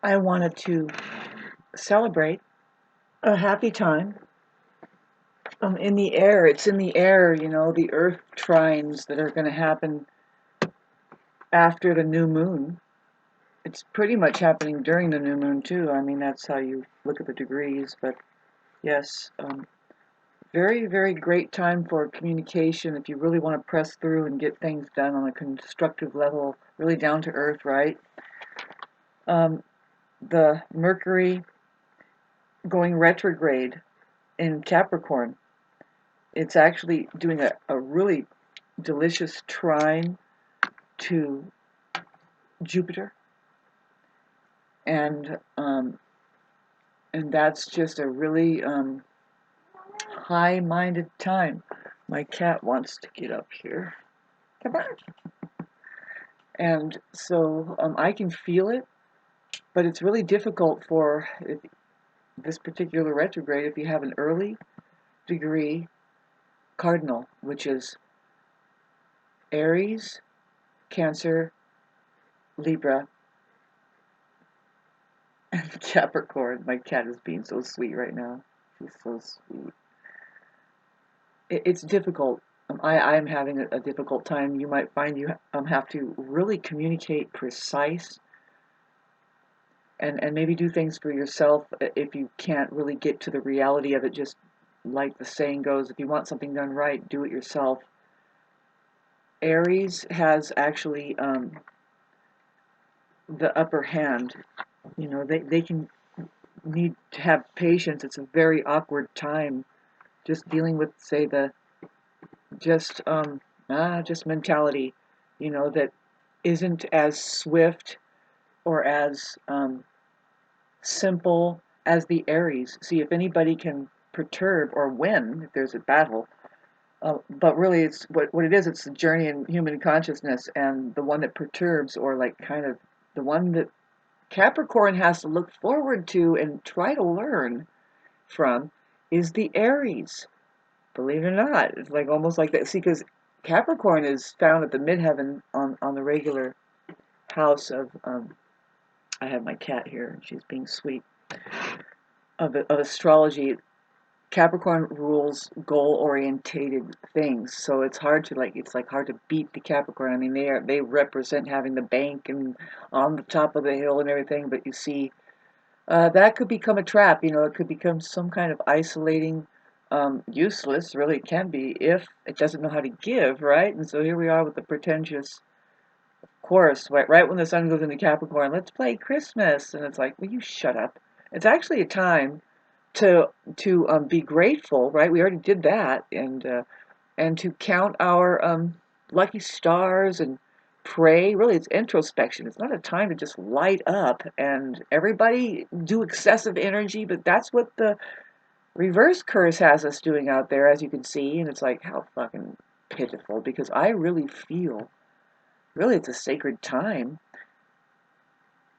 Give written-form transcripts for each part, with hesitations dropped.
I wanted to celebrate a happy time in the air. It's in the air, the earth trines that are going to happen after the new moon. It's pretty much happening during the new moon, too. I mean, that's how you look at the degrees. But yes, very, very great time for communication if you really want to press through and get things done on a constructive level, really down to earth, right? Um, the Mercury going retrograde in Capricorn. It's actually doing a really delicious trine to Jupiter, and um, and that's just a really high-minded time. My cat wants to get up here. Come on. And so I can feel it, but it's really difficult for this particular retrograde if you have an early degree cardinal, which is Aries, Cancer, Libra, and Capricorn. My cat is being so sweet right now. She's so sweet. It's difficult. I'm having a difficult time. You might find you have to really communicate precise and maybe do things for yourself if you can't really get to the reality of it. Just like the saying goes, if you want something done right, do it yourself. Aries has actually the upper hand. They can need to have patience. It's a very awkward time just dealing with, say, the just just mentality, that isn't as swift or as simple as the Aries. See, if anybody can perturb or win, if there's a battle, but really it's what it is. It's the journey in human consciousness, and the one that perturbs, or like kind of the one that Capricorn has to look forward to and try to learn from, is the Aries. Believe it or not, it's like almost like that. See, because Capricorn is found at the midheaven on the regular house of. I have my cat here, and she's being sweet. Of astrology, Capricorn rules goal-orientated things, so it's hard to it's like hard to beat the Capricorn. I mean, they represent having the bank and on the top of the hill and everything, but you see, that could become a trap. It could become some kind of isolating, useless. Really, it can be if it doesn't know how to give, right? And so here we are with the pretentious chorus, right when the sun goes into Capricorn. Let's play Christmas, and it's like, will you shut up? It's actually a time to be grateful, right? We already did that, and to count our lucky stars and pray. Really, it's introspection. It's not a time to just light up and everybody do excessive energy, but that's what the reverse curse has us doing out there, as you can see. And it's like, how fucking pitiful, because I really feel, really, it's a sacred time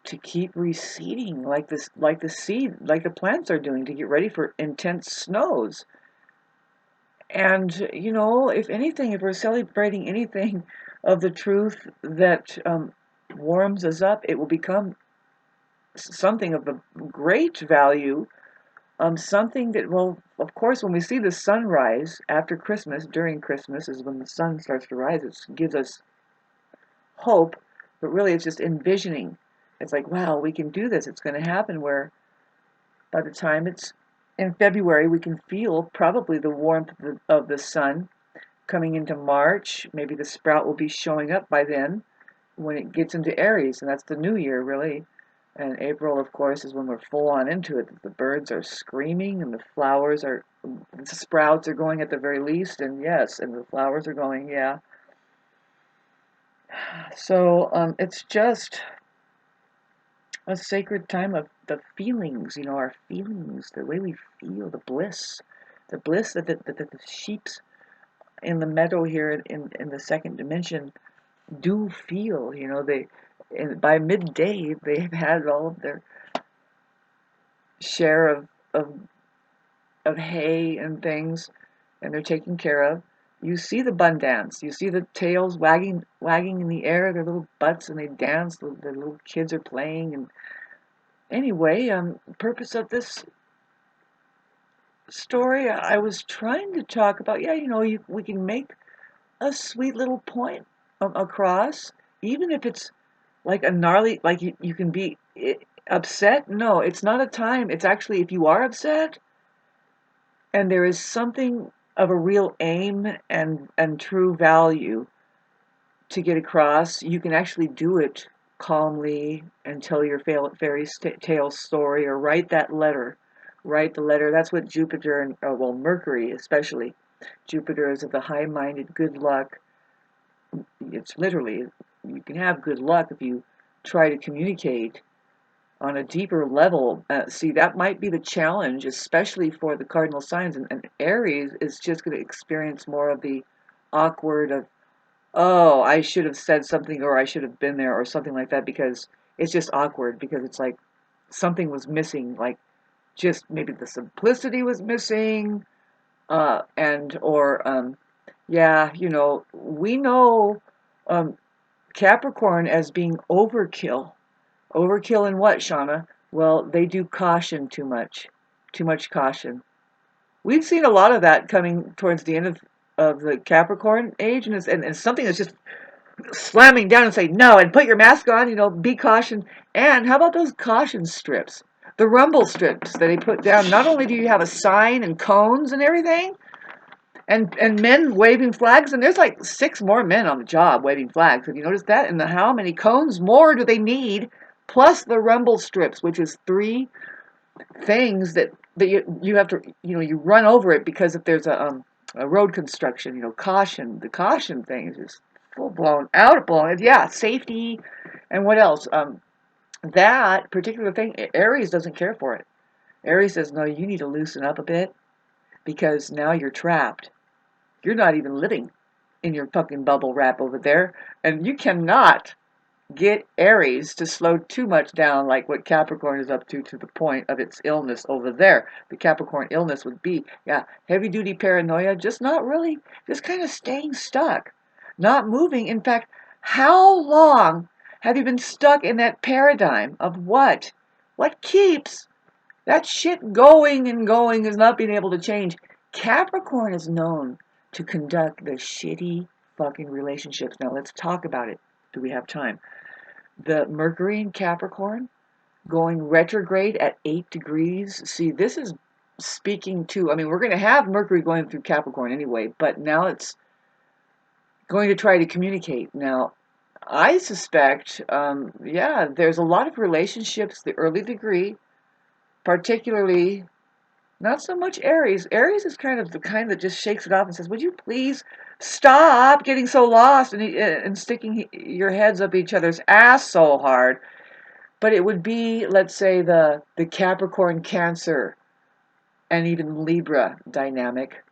to keep reseeding like this, like the seed, like the plants are doing, to get ready for intense snows. And, if anything, if we're celebrating anything of the truth that warms us up, it will become something of a great value, something that, well, of course, when we see the sunrise after Christmas, during Christmas is when the sun starts to rise, it gives us hope, but really it's just envisioning. It's like, wow, we can do this. It's going to happen, where by the time it's in February, we can feel probably the warmth of the sun coming into March. Maybe the sprout will be showing up by then when it gets into Aries, and that's the new year, really. And April, of course, is when we're full on into it. The birds are screaming, and the sprouts are going at the very least, and yes, and the flowers are going, yeah. So it's just a sacred time of the feelings, our feelings, the way we feel, the bliss that the sheeps in the meadow here in the second dimension do feel. And by midday they've had all of their share of of hay and things, and they're taken care of. You see the bun dance. You see the tails wagging in the air, their little butts, and they dance. The little kids are playing, and Anyway, purpose of this story, I was trying to talk about, yeah, we can make a sweet little point across, even if it's like a gnarly, like you can be upset. No, it's not a time. It's actually, if you are upset and there is something of a real aim and true value to get across, you can actually do it calmly and tell your fairy tale story, or write that letter. Write the letter. That's what Jupiter and, well, Mercury especially. Jupiter is of the high-minded, good luck. It's literally, you can have good luck if you try to communicate on a deeper level. See, that might be the challenge, especially for the cardinal signs. And Aries is just going to experience more of the awkward of, oh, I should have said something, or I should have been there, or something like that, because it's just awkward, because it's like something was missing, like just maybe the simplicity was missing, and or yeah, we know um, Capricorn as being overkill. Overkill in what, Shauna? Well, they do caution too much caution. We've seen a lot of that coming towards the end of the Capricorn age, and something that's just slamming down and say no and put your mask on, be caution. And how about those caution strips, the rumble strips that they put down? Not only do you have a sign and cones and everything, and men waving flags, and there's like 6 more men on the job waving flags. Have you noticed that? And how many cones more do they need, plus the rumble strips, which is 3 things that you have to, you run over it, because if there's a road construction, caution. The caution thing is just full blown, out blown. Yeah, safety, and what else? That particular thing, Aries doesn't care for it. Aries says, no, you need to loosen up a bit, because now you're trapped. You're not even living in your fucking bubble wrap over there, and you cannot get Aries to slow too much down, like what Capricorn is up to the point of its illness over there. The Capricorn illness would be, yeah, heavy duty paranoia, just not really, just kind of staying stuck, not moving. In fact, how long have you been stuck in that paradigm of what? What keeps that shit going and going is not being able to change. Capricorn is known to conduct the shitty fucking relationships. Now let's talk about it. Do we have time? The Mercury in Capricorn going retrograde at 8 degrees. See, this is speaking to, I mean, we're going to have Mercury going through Capricorn anyway, but now it's going to try to communicate. Now, I suspect, yeah, there's a lot of relationships, the early degree, particularly, not so much Aries. Aries is kind of the kind that just shakes it off and says, would you please stop getting so lost and sticking your heads up each other's ass so hard? But it would be, let's say, the Capricorn Cancer and even Libra dynamic.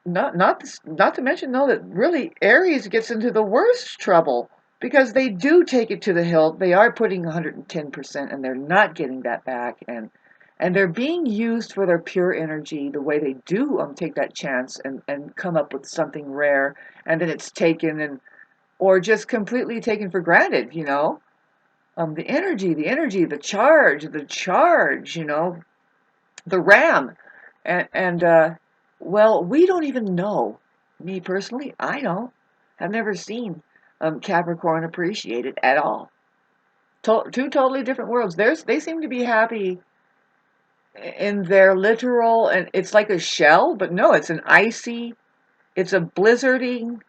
Not to mention, though, that really Aries gets into the worst trouble, because they do take it to the hilt. They are putting 110%, and they're not getting that back, and they're being used for their pure energy, the way they do take that chance and come up with something rare, and then it's taken, or just completely taken for granted. The charge, the RAM. And well, we don't even know. Me personally, I don't. I've never seen Capricorn appreciated at all. Two totally different worlds. They seem to be happy in their literal, and it's like a shell, but no, it's it's a blizzarding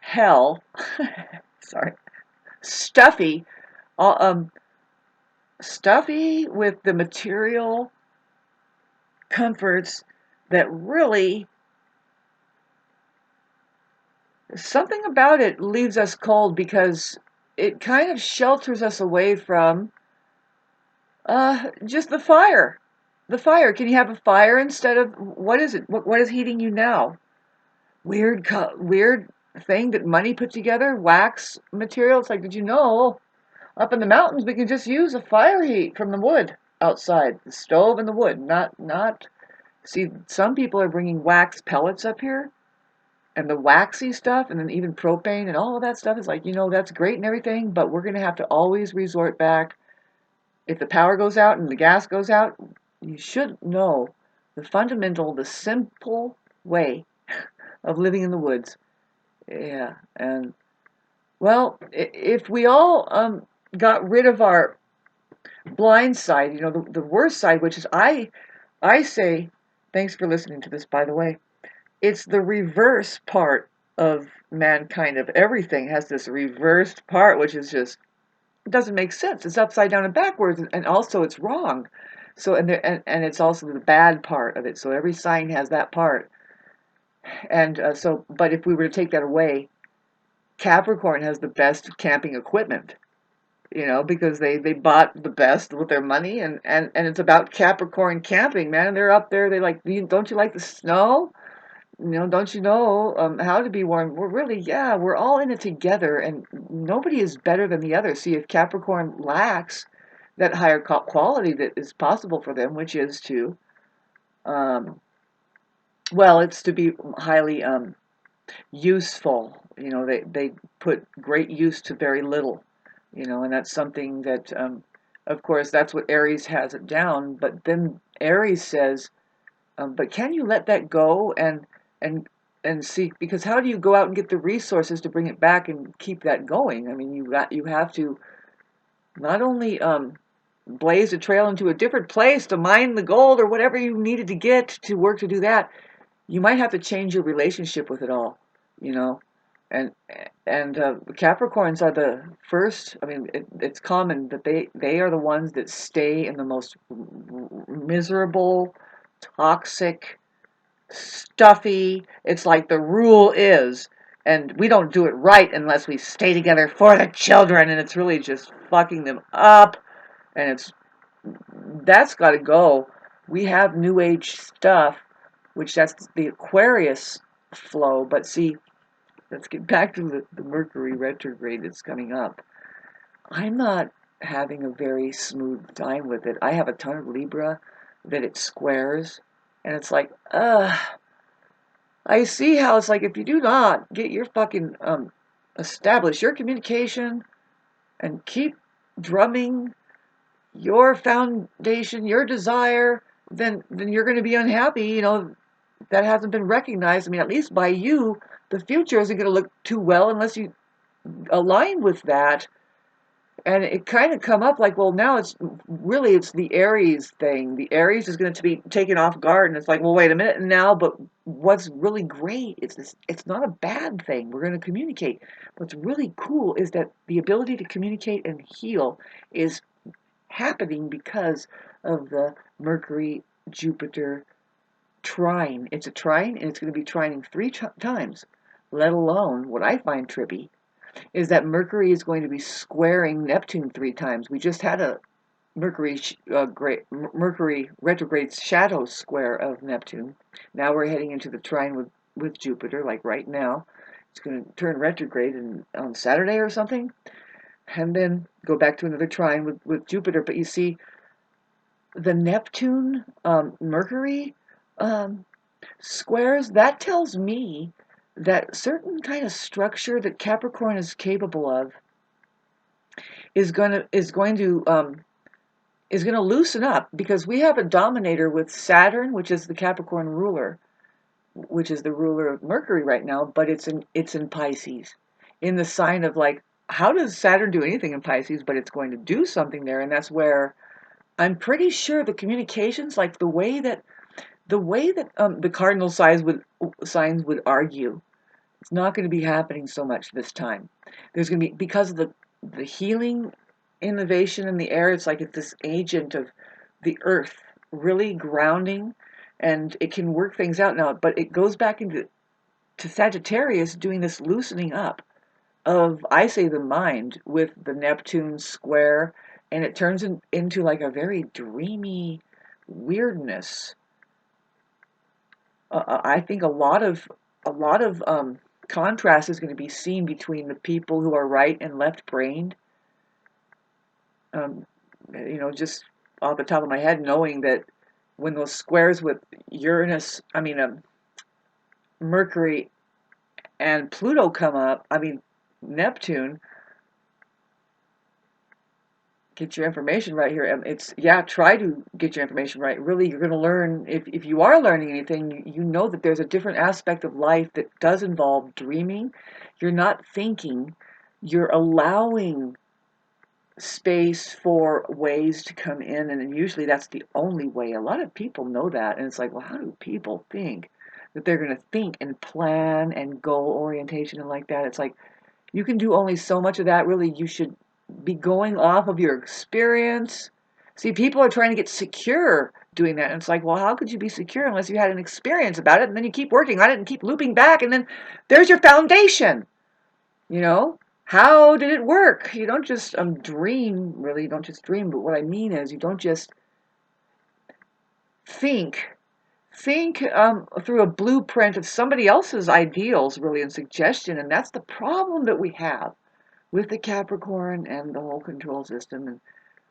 hell. Sorry, stuffy, uh, um, stuffy with the material comforts that really, something about it leaves us cold, because it kind of shelters us away from just the fire. The fire. Can you have a fire instead of, what is it? What is heating you now? Weird thing that money put together, wax material. It's like, did you know up in the mountains we can just use a fire heat from the wood outside, the stove and the wood. Not. See, some people are bringing wax pellets up here, and the waxy stuff, and then even propane and all of that stuff is like, that's great and everything, but we're going to have to always resort back if the power goes out and the gas goes out, you should know the simple way of living in the woods. Yeah, and well, if we all got rid of our blind side, the worst side, which is I say, thanks for listening to this, by the way. It's the reverse part of mankind, of everything has this reversed part, which is just, it doesn't make sense. It's upside down and backwards, and also it's wrong. So, and it's also the bad part of it. So every sign has that part. And but if we were to take that away, Capricorn has the best camping equipment, because they bought the best with their money, and it's about Capricorn camping, man. And they're up there, they like, don't you like the snow? Don't you know how to be warm? We're really, yeah, we're all in it together, and nobody is better than the other. See, if Capricorn lacks that higher quality that is possible for them, which is to, um, well, it's to be highly useful. They put great use to very little, and that's something that, of course, that's what Aries has it down. But then Aries says, but can you let that go and and see? Because how do you go out and get the resources to bring it back and keep that going? I mean, you have to not only blaze a trail into a different place to mine the gold or whatever you needed to get to work to do that. You might have to change your relationship with it all, you know. And Capricorns are the first. I mean, it's common that they are the ones that stay in the most miserable, toxic, stuffy. It's like the rule is, and we don't do it right unless we stay together for the children, and it's really just fucking them up, and that's got to go. We have new age stuff, which that's the Aquarius flow. But see, let's get back to the Mercury retrograde that's coming up. I'm not having a very smooth time with it. I have a ton of Libra that it squares, and it's like, I see how it's like if you do not get your fucking establish your communication and keep drumming your foundation, your desire, then you're going to be unhappy. That hasn't been recognized. I mean, at least by you, the future isn't going to look too well unless you align with that. And it kind of come up like, well, now it's the Aries thing. The Aries is going to be taken off guard, and it's like, well, wait a minute now. But what's really great is this: it's not a bad thing. We're going to communicate. What's really cool is that the ability to communicate and heal is happening because of the Mercury Jupiter trine. It's a trine, and it's going to be trining three times. Let alone what I find trippy is that Mercury is going to be squaring Neptune three times. We just had a Mercury retrograde shadow square of Neptune. Now we're heading into the trine with Jupiter, like right now. It's going to turn retrograde on Saturday or something, and then go back to another trine with Jupiter. But you see, the Neptune Mercury um, squares, that tells me that certain kind of structure that Capricorn is capable of is going to loosen up, because we have a dominator with Saturn, which is the Capricorn ruler, which is the ruler of Mercury right now, but it's in Pisces, in the sign of, like, how does Saturn do anything in Pisces? But it's going to do something there, and that's where I'm pretty sure the communications, like the way that the cardinal signs would argue, it's not going to be happening so much this time. There's going to be, because of the healing innovation in the air. It's like it's this agent of the earth really grounding, and it can work things out now. But it goes back into to Sagittarius doing this loosening up of, I say, the mind with the Neptune square, and it turns into like a very dreamy weirdness. I think a lot of contrast is going to be seen between the people who are right and left brained. Um, just off the top of my head, knowing that when those squares with Mercury and Pluto come up, I mean, Neptune, get your information right here. It's, yeah, try to get your information right. Really, you're going to learn, if you are learning anything, you know that there's a different aspect of life that does involve dreaming. You're not thinking, you're allowing space for ways to come in, and usually that's the only way. A lot of people know that, and it's like, well, how do people think that they're going to think and plan and goal orientation and like that? It's like, you can do only so much of that. Really, you should be going off of your experience. See, people are trying to get secure doing that, and it's like, well, how could you be secure unless you had an experience about it, and then you keep working on it and keep looping back, and then there's your foundation. You know, how did it work? You don't just dream, really, you don't just dream, but what I mean is you don't just think. Think through a blueprint of somebody else's ideals, really, and suggestion, and that's the problem that we have with the Capricorn and the whole control system, and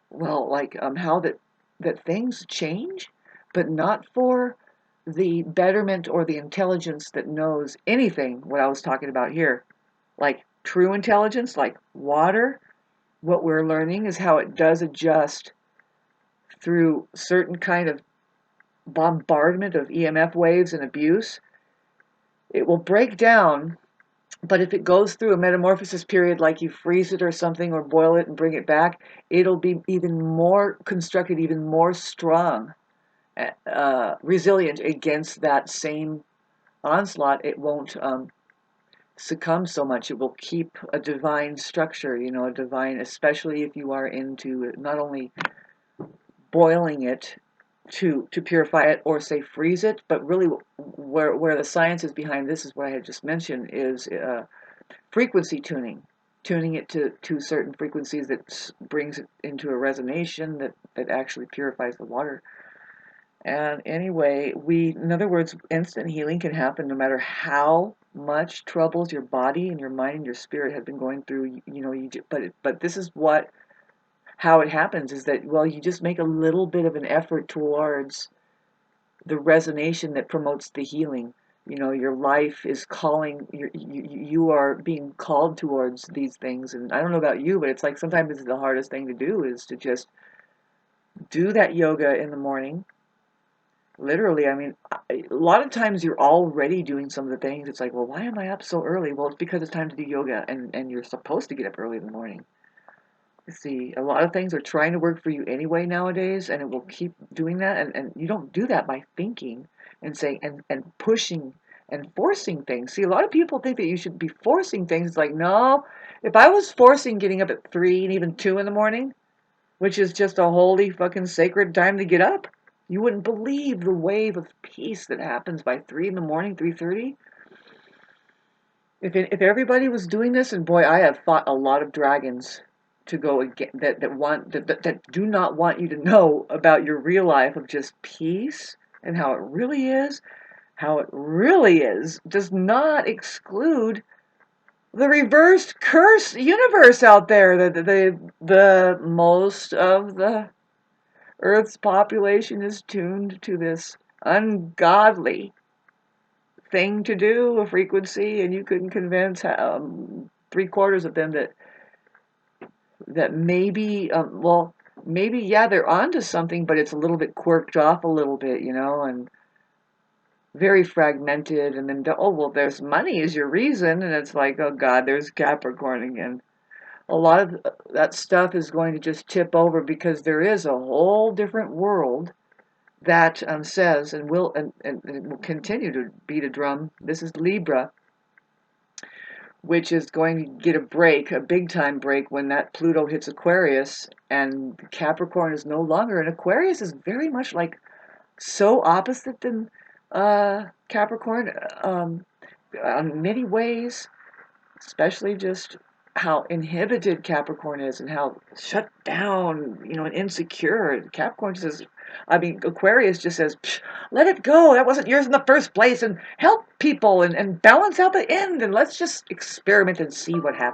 well, like how that things change, but not for the betterment or the intelligence that knows anything. What I was talking about here, like true intelligence, like water. What we're learning is how it does adjust through certain kind of bombardment of EMF waves and abuse. It will break down, but if it goes through a metamorphosis period, like you freeze it or something, or boil it and bring it back, it'll be even more constructed, even more strong, resilient against that same onslaught. It won't succumb so much. It will keep a divine structure, a divine, especially if you are into not only boiling it to purify it or say freeze it, but really where the science is behind this is what I had just mentioned is frequency tuning it to certain frequencies that brings it into a resonation that actually purifies the water. And anyway, in other words, instant healing can happen no matter how much troubles your body and your mind and your spirit have been going through. But this is how it happens is that, well, you just make a little bit of an effort towards the resonation that promotes the healing. Your life is calling, you are being called towards these things. And I don't know about you, but it's like sometimes it's the hardest thing to do is to just do that yoga in the morning. Literally, I mean, a lot of times you're already doing some of the things. It's like, well, why am I up so early? Well, it's because it's time to do yoga, and you're supposed to get up early in the morning. See, a lot of things are trying to work for you anyway nowadays, and it will keep doing that. And you don't do that by thinking and saying and pushing and forcing things. See, a lot of people think that you should be forcing things. It's like, no, if I was forcing getting up at 3 and even 2 in the morning, which is just a holy fucking sacred time to get up, you wouldn't believe the wave of peace that happens by 3 in the morning, 3:30. If everybody was doing this, and boy, I have fought a lot of dragons to go again that do not want you to know about your real life of just peace and how it really is, does not exclude the reversed curse universe out there. The most of the Earth's population is tuned to this ungodly thing to do, a frequency, and you couldn't convince 3/4 of them that maybe, well, maybe, yeah, they're onto something, but it's a little bit quirked off a little bit, and very fragmented. And then, oh, well, there's money is your reason. And it's like, oh, God, there's Capricorn again. A lot of that stuff is going to just tip over because there is a whole different world that says and it will continue to beat a drum. This is Libra, which is going to get a big time break when that Pluto hits Aquarius, and Capricorn is no longer. And Aquarius is very much like so opposite than Capricorn in many ways, especially just how inhibited Capricorn is and how shut down, and insecure. Capricorn says, I mean, Aquarius just says, let it go. That wasn't yours in the first place, and help people and balance out the end, and let's just experiment and see what happens.